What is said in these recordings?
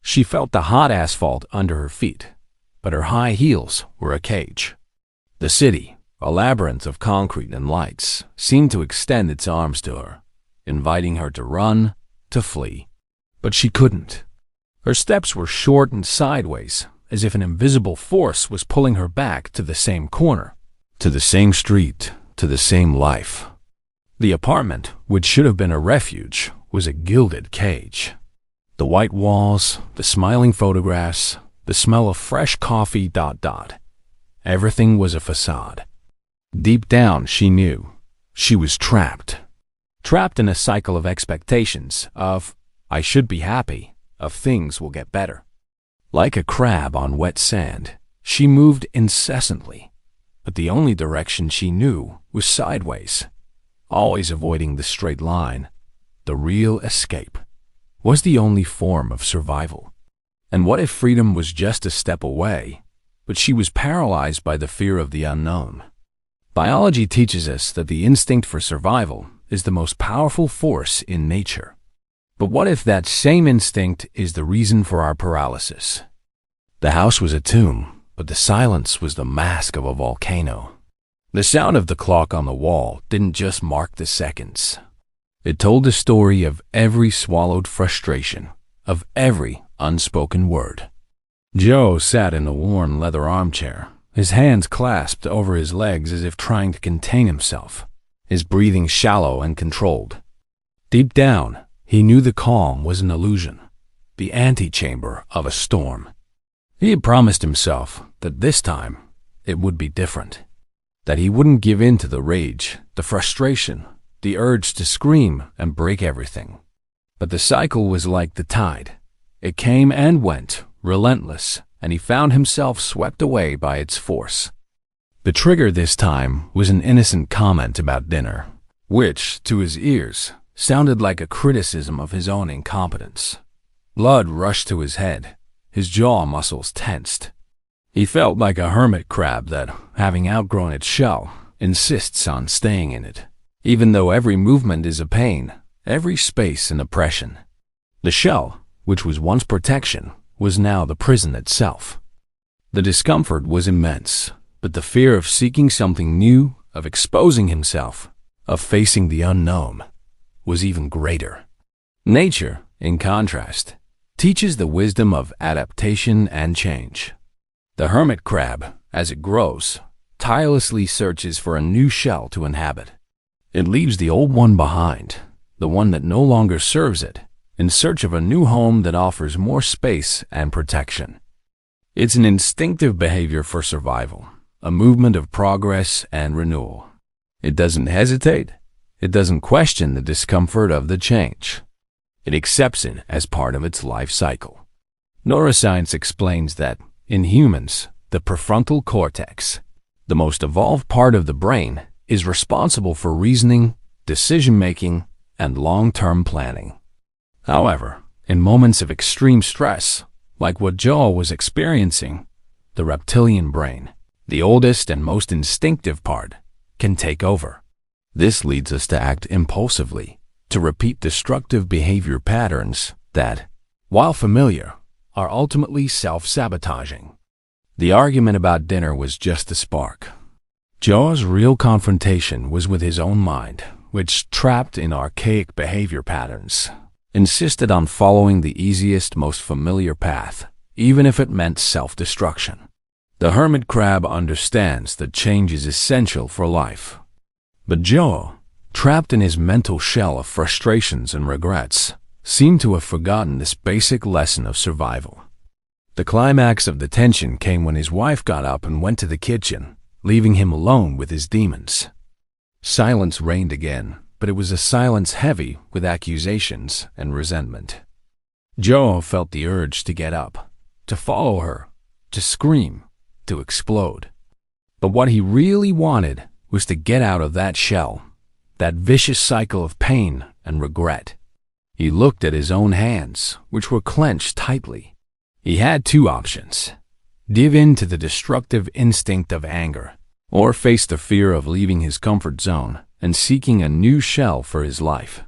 She felt the hot asphalt under her feet, but her high heels were a cage. The city, a labyrinth of concrete and lights, seemed to extend its arms to her, inviting her to run, to flee. But she couldn't. Her steps were short and sideways, as if an invisible force was pulling her back to the same corner, to the same street, to the same life. The apartment, which should have been a refuge, was a gilded cage. The white walls, the smiling photographs, the smell of fresh coffee, everything was a facade. Deep down, she knew she was trapped. Trapped in a cycle of expectations, of I should be happy, of things will get better. Like a crab on wet sand, she moved incessantly, but the only direction she knew was sideways, always avoiding the straight line. The real escape was the only form of survival. And what if freedom was just a step away, but she was paralyzed by the fear of the unknown? Biology teaches us that the instinct for survival is the most powerful force in nature. But what if that same instinct is the reason for our paralysis? The house was a tomb, but the silence was the mask of a volcano. The sound of the clock on the wall didn't just mark the seconds. It told the story of every swallowed frustration, of every unspoken word. Joe sat in a worn leather armchair, his hands clasped over his legs as if trying to contain himself, his breathing shallow and controlled. Deep down, he knew the calm was an illusion, the antechamber of a storm. He had promised himself that this time it would be different, that he wouldn't give in to the rage, the frustration, the urge to scream and break everything. But the cycle was like the tide. It came and went, relentless, and he found himself swept away by its force. The trigger this time was an innocent comment about dinner, which, to his ears, sounded like a criticism of his own incompetence. Blood rushed to his head, his jaw muscles tensed. He felt like a hermit crab that, having outgrown its shell, insists on staying in it, even though every movement is a pain, every space an oppression. The shell, which was once protection, was now the prison itself. The discomfort was immense, but the fear of seeking something new, of exposing himself, of facing the unknown, was even greater. Nature, in contrast, teaches the wisdom of adaptation and change. The hermit crab, as it grows, tirelessly searches for a new shell to inhabit. It leaves the old one behind, the one that no longer serves it, in search of a new home that offers more space and protection. It's an instinctive behavior for survival, a movement of progress and renewal. It doesn't hesitate. It doesn't question the discomfort of the change. It accepts it as part of its life cycle. Neuroscience explains that, in humans, the prefrontal cortex, the most evolved part of the brain, is responsible for reasoning, decision-making, and long-term planning. However, in moments of extreme stress, like what Joe was experiencing, the reptilian brain, the oldest and most instinctive part, can take over. This leads us to act impulsively, to repeat destructive behavior patterns that, while familiar, are ultimately self-sabotaging. The argument about dinner was just a spark. Joe's real confrontation was with his own mind, which, trapped in archaic behavior patterns, insisted on following the easiest, most familiar path, even if it meant self-destruction. The hermit crab understands that change is essential for life. But Joe, trapped in his mental shell of frustrations and regrets, seemed to have forgotten this basic lesson of survival. The climax of the tension came when his wife got up and went to the kitchen, leaving him alone with his demons. Silence reigned again, but it was a silence heavy with accusations and resentment. Joe felt the urge to get up, to follow her, to scream, to explode. But what he really wanted was to get out of that shell, that vicious cycle of pain and regret. He looked at his own hands, which were clenched tightly. He had two options: give in to the destructive instinct of anger, or face the fear of leaving his comfort zone and seeking a new shell for his life.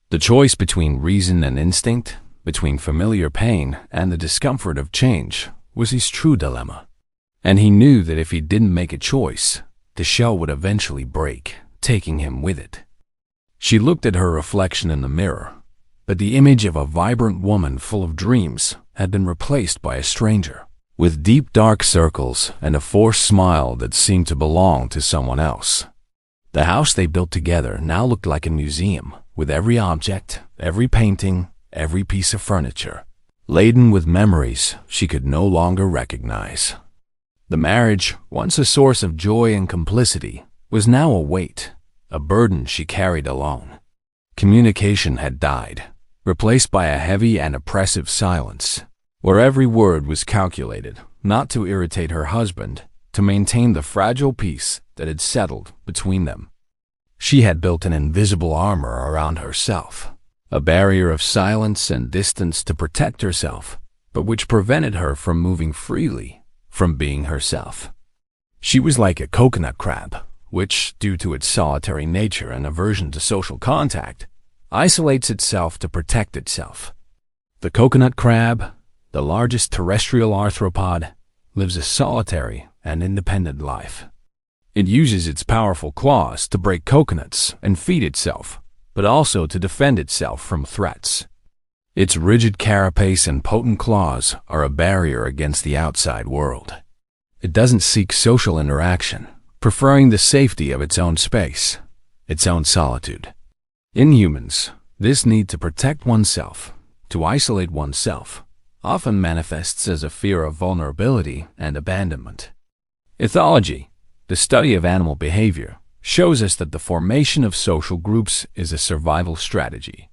The choice between reason and instinct, between familiar pain and the discomfort of change, was his true dilemma. And he knew that if he didn't make a choice, the shell would eventually break, taking him with it. She looked at her reflection in the mirror, but the image of a vibrant woman full of dreams had been replaced by a stranger, with deep dark circles and a forced smile that seemed to belong to someone else. The house they built together now looked like a museum, with every object, every painting, every piece of furniture, laden with memories she could no longer recognize. The marriage, once a source of joy and complicity, was now a weight, a burden she carried alone. Communication had died, replaced by a heavy and oppressive silence, where every word was calculated not to irritate her husband, to maintain the fragile peace that had settled between them. She had built an invisible armor around herself, a barrier of silence and distance to protect herself, but which prevented her from moving freely, from being herself. She was like a coconut crab, which, due to its solitary nature and aversion to social contact, isolates itself to protect itself. The coconut crab, the largest terrestrial arthropod, lives a solitary and independent life. It uses its powerful claws to break coconuts and feed itself, but also to defend itself from threats. Its rigid carapace and potent claws are a barrier against the outside world. It doesn't seek social interaction, preferring the safety of its own space, its own solitude. In humans, this need to protect oneself, to isolate oneself, often manifests as a fear of vulnerability and abandonment. Ethology, the study of animal behavior, shows us that the formation of social groups is a survival strategy.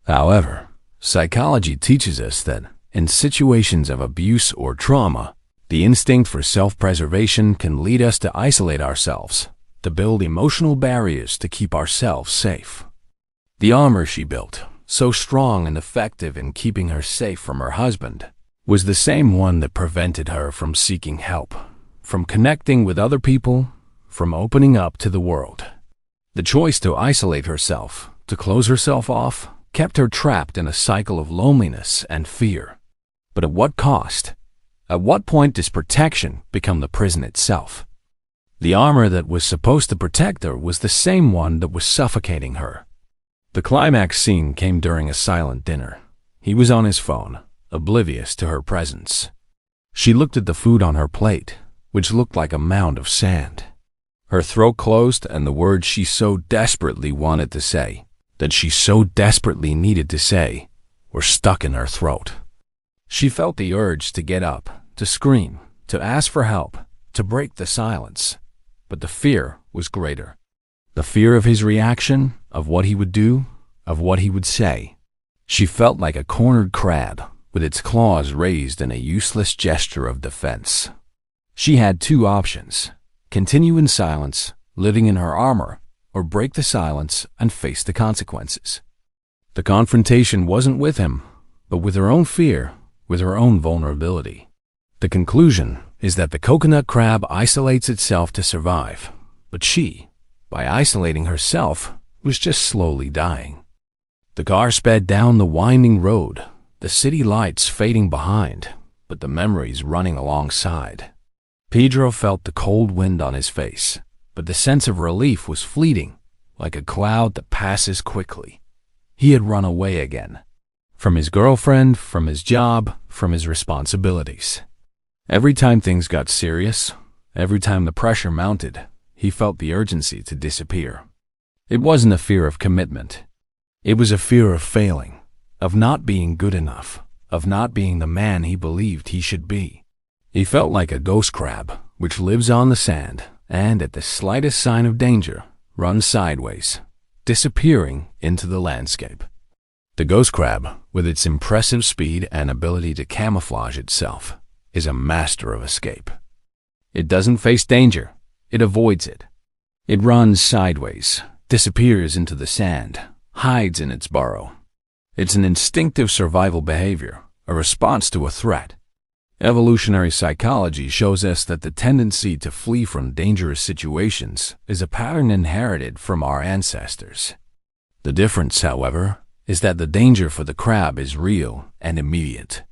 However, psychology teaches us that, in situations of abuse or trauma, the instinct for self-preservation can lead us to isolate ourselves, to build emotional barriers to keep ourselves safe. The armor she built, so strong and effective in keeping her safe from her husband, was the same one that prevented her from seeking help, from connecting with other people, from opening up to the world. The choice to isolate herself, to close herself off, kept her trapped in a cycle of loneliness and fear. But at what cost? At what point does protection become the prison itself? The armor that was supposed to protect her was the same one that was suffocating her. The climax scene came during a silent dinner. He was on his phone, oblivious to her presence. She looked at the food on her plate, which looked like a mound of sand. Her throat closed, and the words she so desperately wanted to say, that she so desperately needed to say, were stuck in her throat. She felt the urge to get up, to scream, to ask for help, to break the silence. But the fear was greater. The fear of his reaction, of what he would do, of what he would say. She felt like a cornered crab, with its claws raised in a useless gesture of defense. She had two options: continue in silence, living in her armor, or break the silence and face the consequences. The confrontation wasn't with him, but with her own fear, with her own vulnerability. The conclusion is that the coconut crab isolates itself to survive, but she, by isolating herself, was just slowly dying. The car sped down the winding road, the city lights fading behind, but the memories running alongside. Pedro felt the cold wind on his face, but the sense of relief was fleeting, like a cloud that passes quickly. He had run away again. From his girlfriend, from his job, from his responsibilities. Every time things got serious, every time the pressure mounted, he felt the urgency to disappear. It wasn't a fear of commitment. It was a fear of failing, of not being good enough, of not being the man he believed he should be. He felt like a ghost crab, which lives on the sand, and at the slightest sign of danger, runs sideways, disappearing into the landscape. The ghost crab, with its impressive speed and ability to camouflage itself, is a master of escape. It doesn't face danger, it avoids it. It runs sideways, disappears into the sand, hides in its burrow. It's an instinctive survival behavior, a response to a threat. Evolutionary psychology shows us that the tendency to flee from dangerous situations is a pattern inherited from our ancestors. The difference, however, is that the danger for the crab is real and immediate.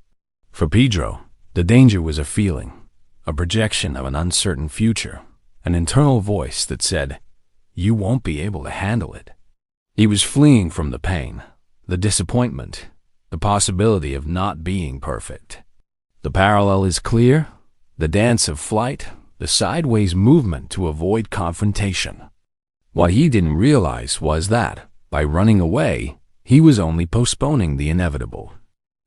For Pedro, the danger was a feeling, a projection of an uncertain future, an internal voice that said, "You won't be able to handle it." He was fleeing from the pain, the disappointment, the possibility of not being perfect. The parallel is clear: the dance of flight, the sideways movement to avoid confrontation. What he didn't realize was that, by running away, he was only postponing the inevitable.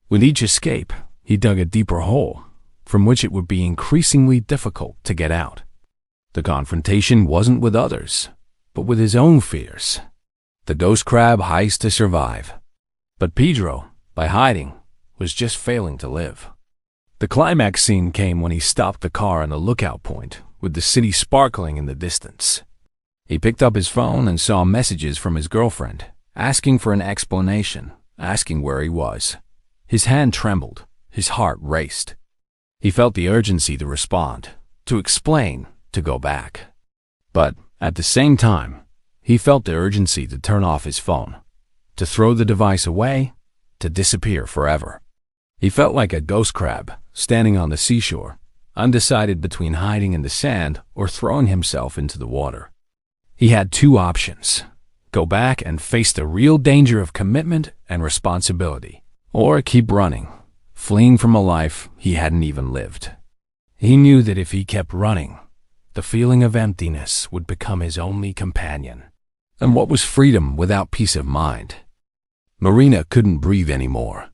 With each escape, he dug a deeper hole, from which it would be increasingly difficult to get out. The confrontation wasn't with others, but with his own fears. The ghost crab heist to survive. But Pedro, by hiding, was just failing to live. The climax scene came when he stopped the car on the lookout point, with the city sparkling in the distance. He picked up his phone and saw messages from his girlfriend, asking for an explanation, asking where he was. His hand trembled, his heart raced. He felt the urgency to respond, to explain, to go back. But, at the same time, he felt the urgency to turn off his phone, to throw the device away, to disappear forever. He felt like a ghost crab, standing on the seashore, undecided between hiding in the sand or throwing himself into the water. He had two options: go back and face the real danger of commitment and responsibility, or keep running, fleeing from a life he hadn't even lived. He knew that if he kept running, the feeling of emptiness would become his only companion. And what was freedom without peace of mind? Marina couldn't breathe anymore.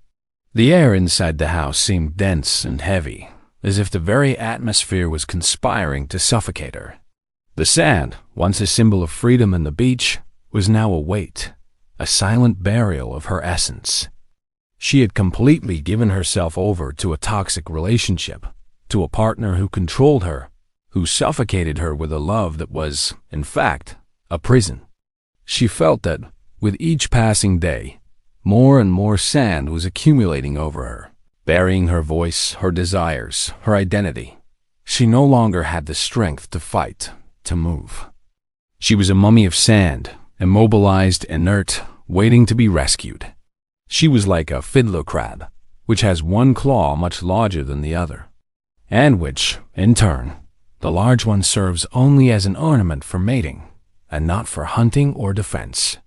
The air inside the house seemed dense and heavy, as if the very atmosphere was conspiring to suffocate her. The sand, once a symbol of freedom and the beach, was now a weight, a silent burial of her essence. She had completely given herself over to a toxic relationship, to a partner who controlled her, who suffocated her with a love that was, in fact, a prison. She felt that, with each passing day, more and more sand was accumulating over her, burying her voice, her desires, her identity. She no longer had the strength to fight, to move. She was a mummy of sand, immobilized, inert, waiting to be rescued. She was like a fiddler crab, which has one claw much larger than the other, and which, in turn, the large one serves only as an ornament for mating, and not for hunting or defense.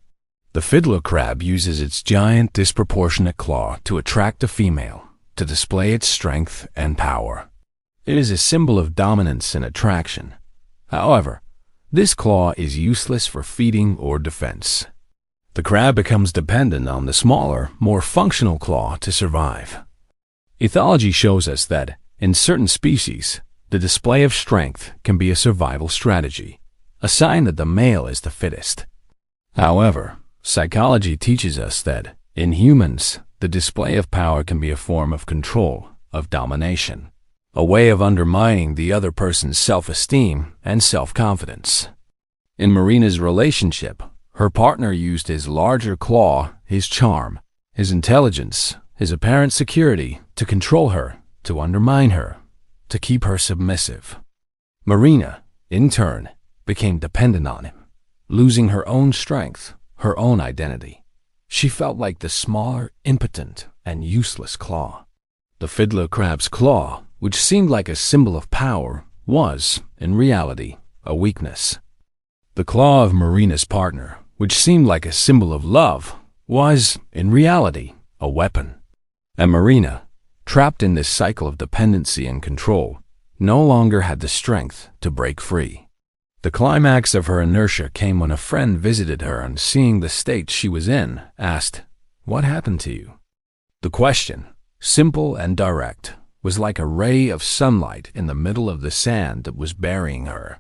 The fiddler crab uses its giant, disproportionate claw to attract a female, to display its strength and power. It is a symbol of dominance and attraction. However, this claw is useless for feeding or defense. The crab becomes dependent on the smaller, more functional claw to survive. Ethology shows us that, in certain species, the display of strength can be a survival strategy, a sign that the male is the fittest. However, psychology teaches us that, in humans, the display of power can be a form of control, of domination, a way of undermining the other person's self-esteem and self-confidence. In Marina's relationship, her partner used his larger claw, his charm, his intelligence, his apparent security to control her, to undermine her, to keep her submissive. Marina, in turn, became dependent on him, losing her own strength, her own identity. She felt like the smaller, impotent, and useless claw. The fiddler crab's claw, which seemed like a symbol of power, was, in reality, a weakness. The claw of Marina's partner, which seemed like a symbol of love, was, in reality, a weapon. And Marina, trapped in this cycle of dependency and control, no longer had the strength to break free. The climax of her inertia came when a friend visited her and, seeing the state she was in, asked, "What happened to you?" The question, simple and direct, was like a ray of sunlight in the middle of the sand that was burying her.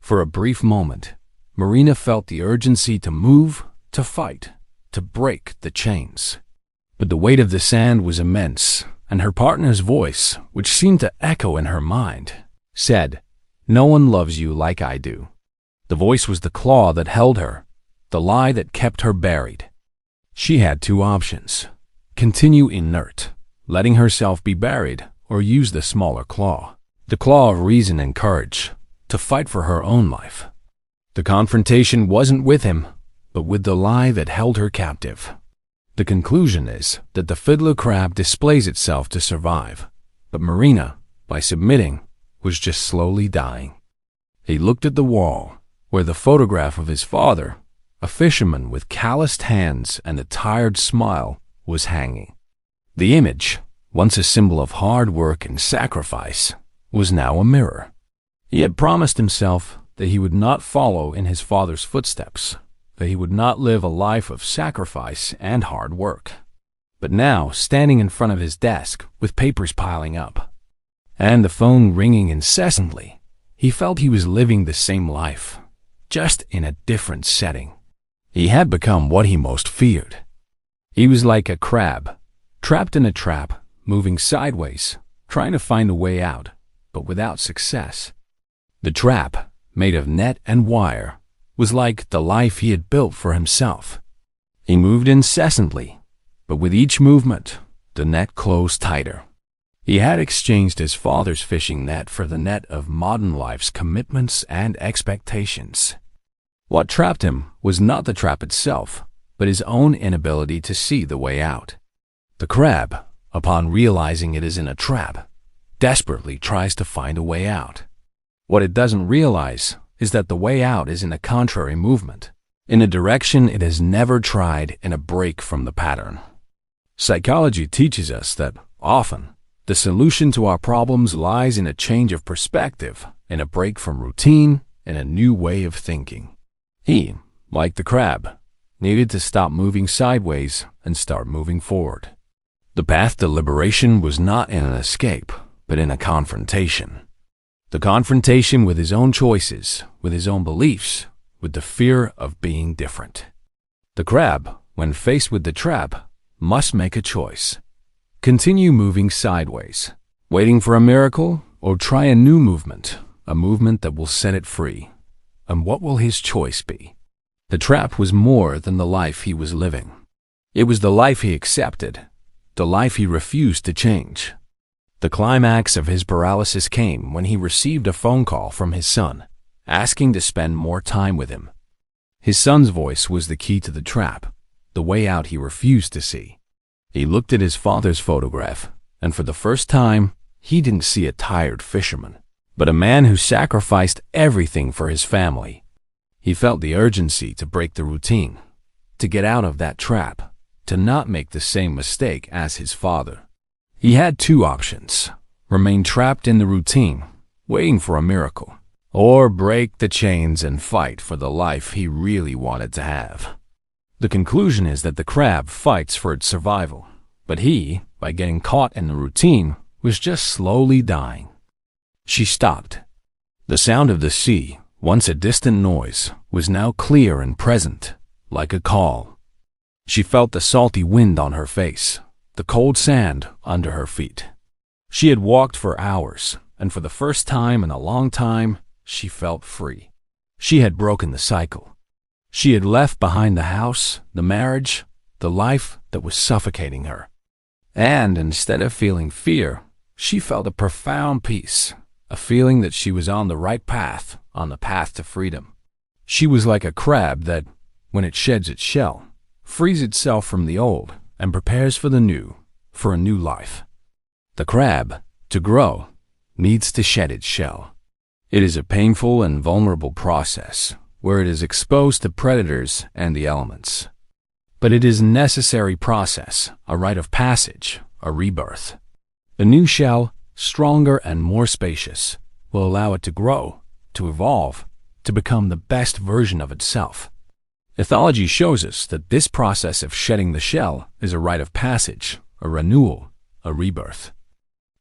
For a brief moment, Marina felt the urgency to move, to fight, to break the chains. But the weight of the sand was immense, and her partner's voice, which seemed to echo in her mind, said, "No one loves you like I do." The voice was the claw that held her, the lie that kept her buried. She had two options: continue inert, letting herself be buried, or use the smaller claw, the claw of reason and courage, to fight for her own life. The confrontation wasn't with him, but with the lie that held her captive. The conclusion is that the fiddler crab displays itself to survive, but Marina, by submitting, was just slowly dying. He looked at the wall, where the photograph of his father, a fisherman with calloused hands and a tired smile, was hanging. The image, once a symbol of hard work and sacrifice, was now a mirror. He had promised himself that he would not follow in his father's footsteps, that he would not live a life of sacrifice and hard work. But now, standing in front of his desk with papers piling up, and the phone ringing incessantly, he felt he was living the same life, just in a different setting. He had become what he most feared. He was like a crab, trapped in a trap, moving sideways, trying to find a way out, but without success. The trap, made of net and wire, was like the life he had built for himself. He moved incessantly, but with each movement, the net closed tighter. He had exchanged his father's fishing net for the net of modern life's commitments and expectations. What trapped him was not the trap itself, but his own inability to see the way out. The crab, upon realizing it is in a trap, desperately tries to find a way out. What it doesn't realize is that the way out is in a contrary movement, in a direction it has never tried, in a break from the pattern. Psychology teaches us that, often, the solution to our problems lies in a change of perspective, in a break from routine, in a new way of thinking. He, like the crab, needed to stop moving sideways and start moving forward. The path to liberation was not in an escape, but in a confrontation. The confrontation with his own choices, with his own beliefs, with the fear of being different. The crab, when faced with the trap, must make a choice. Continue moving sideways, waiting for a miracle, or try a new movement, a movement that will set it free. And what will his choice be? The trap was more than the life he was living. It was the life he accepted, the life he refused to change. The climax of his paralysis came when he received a phone call from his son, asking to spend more time with him. His son's voice was the key to the trap, the way out he refused to see. He looked at his father's photograph, and for the first time, he didn't see a tired fisherman, but a man who sacrificed everything for his family. He felt the urgency to break the routine, to get out of that trap, to not make the same mistake as his father. He had two options: remain trapped in the routine, waiting for a miracle, or break the chains and fight for the life he really wanted to have. The conclusion is that the crab fights for its survival, but he, by getting caught in the routine, was just slowly dying. She stopped. The sound of the sea, once a distant noise, was now clear and present, like a call. She felt the salty wind on her face, the cold sand under her feet. She had walked for hours, and for the first time in a long time, she felt free. She had broken the cycle. She had left behind the house, the marriage, the life that was suffocating her. And instead of feeling fear, she felt a profound peace, a feeling that she was on the right path, on the path to freedom. She was like a crab that, when it sheds its shell, frees itself from the old and prepares for the new, for a new life. The crab, to grow, needs to shed its shell. It is a painful and vulnerable process, where it is exposed to predators and the elements. But it is a necessary process, a rite of passage, a rebirth. The new shell, stronger and more spacious, will allow it to grow, to evolve, to become the best version of itself. Ethology shows us that this process of shedding the shell is a rite of passage, a renewal, a rebirth.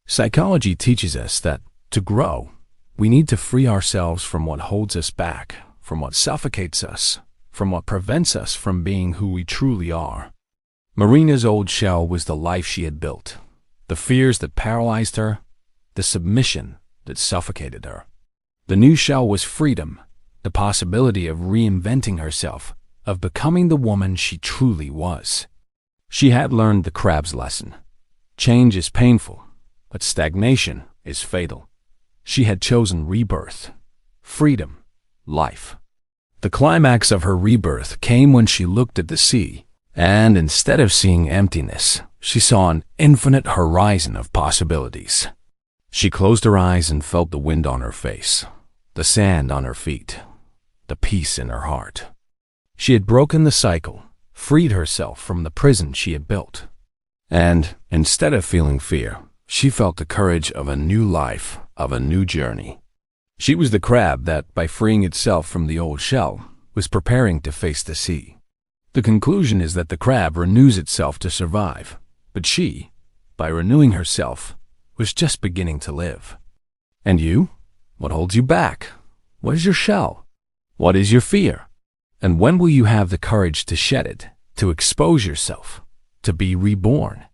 Psychology teaches us that, to grow, we need to free ourselves from what holds us back, from what suffocates us, from what prevents us from being who we truly are. Marina's old shell was the life she had built, the fears that paralyzed her, the submission that suffocated her. The new shell was freedom, the possibility of reinventing herself, of becoming the woman she truly was. She had learned the crab's lesson. Change is painful, but stagnation is fatal. She had chosen rebirth, freedom, life. The climax of her rebirth came when she looked at the sea And instead of seeing emptiness, she saw an infinite horizon of possibilities. She closed her eyes and felt the wind on her face, the sand on her feet, the peace in her heart. She had broken the cycle, freed herself from the prison she had built. And instead of feeling fear, she felt the courage of a new life, of a new journey. She was the crab that, by freeing itself from the old shell, was preparing to face the sea. The conclusion is that the crab renews itself to survive, but she, by renewing herself, was just beginning to live. And you? What holds you back? What is your shell? What is your fear? And when will you have the courage to shed it, to expose yourself, to be reborn?